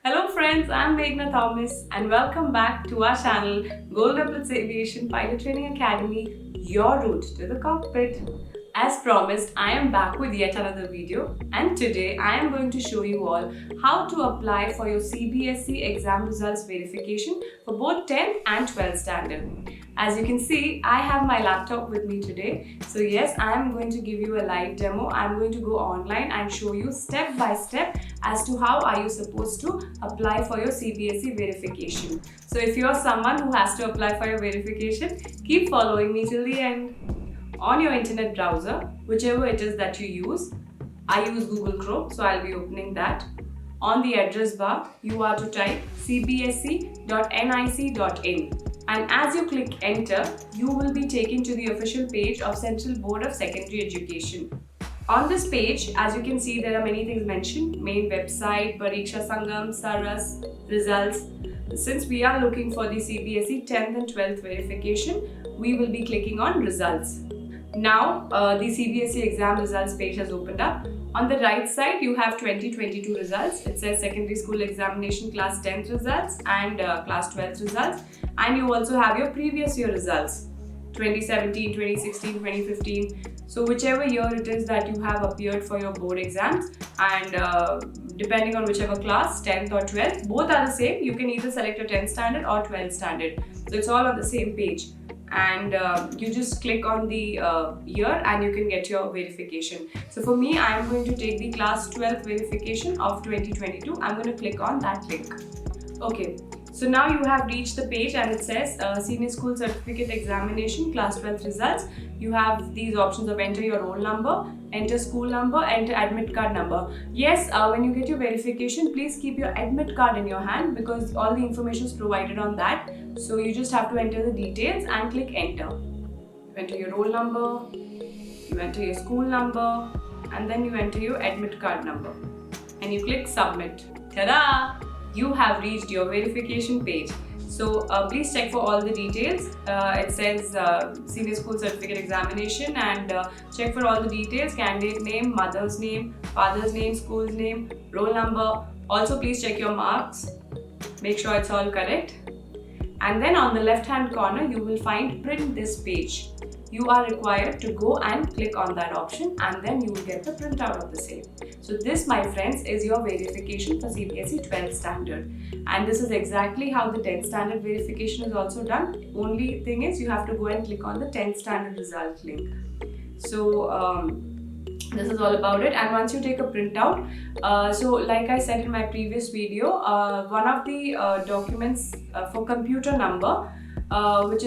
Hello friends, I'm Meghna Thomas and welcome back to our channel Epaulettes Aviation Pilot Training Academy, your route to the cockpit. As promised, I am back with yet another video and today I am going to show you all how to apply for your Cbse exam results verification for both 10th and 12th standard. As you can see, I have my laptop with me today. So yes, I am going to give you a live demo. I'm going to go online and show you step by step as to how are you supposed to apply for your Cbse verification. So if you're someone who has to apply for your verification, keep following me till the end. On your internet browser, whichever it is that you use, I use Google Chrome, so I'll be opening that. On the address bar, you are to type cbse.nic.in. And as you click enter, you will be taken to the official page of Central Board of Secondary Education. On this page, as you can see, there are many things mentioned: main website, Pariksha Sangam, Saras, results. Since we are looking for the Cbse 10th and 12th verification, we will be clicking on results. Now, the Cbse exam results page has opened up. On the right side, you have 2022 results. It says secondary school examination class 10th results and class 12th results. And you also have your previous year results, 2017, 2016, 2015. So whichever year it is that you have appeared for your board exams, and depending on whichever class, 10th or 12th, both are the same. You can either select a 10th standard or 12th standard. So it's all on the same page. And you just click on the year and you can get your verification. So for me, I'm going to take the class 12th verification of 2022. I'm going to click on that link. Okay. So now you have reached the page and it says Senior School Certificate Examination Class 12th Results. You have these options of enter your roll number, enter school number, enter admit card number. Yes, when you get your verification, please keep your admit card in your hand because all the information is provided on that. So you just have to enter the details and click enter. You enter your roll number, you enter your school number, and then you enter your admit card number. And you click submit. Ta-da! You have reached your verification page. So please check for all the details. It says Senior School Certificate Examination, and check for all the details: candidate name, mother's name, father's name, school's name, roll number. Also please check your marks. Make sure it's all correct. And then on the left hand corner, you will find print this page. You are required to go and click on that option and then you will get the printout of the same. So this, my friends, is your verification for Cbse 12th standard. And this is exactly how the 10th standard verification is also done. Only thing is you have to go and click on the 10th standard result link. So this is all about it. And once you take a printout, so like I said in my previous video, one of the documents for computer number, which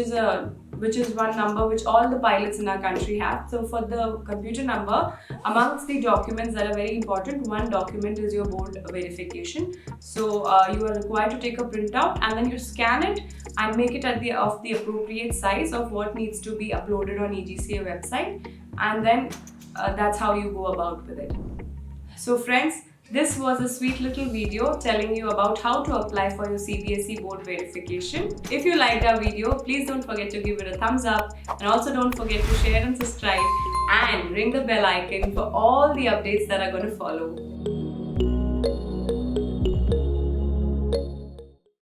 is one number which all the pilots in our country have. So for the computer number, amongst the documents that are very important, one document is your board verification. So you are required to take a printout and then you scan it and make it at of the appropriate size of what needs to be uploaded on EGCA website, and then that's how you go about with it. So friends, this was a sweet little video telling you about how to apply for your Cbse board verification. If you liked our video, please don't forget to give it a thumbs up, and also don't forget to share and subscribe and ring the bell icon for all the updates that are going to follow.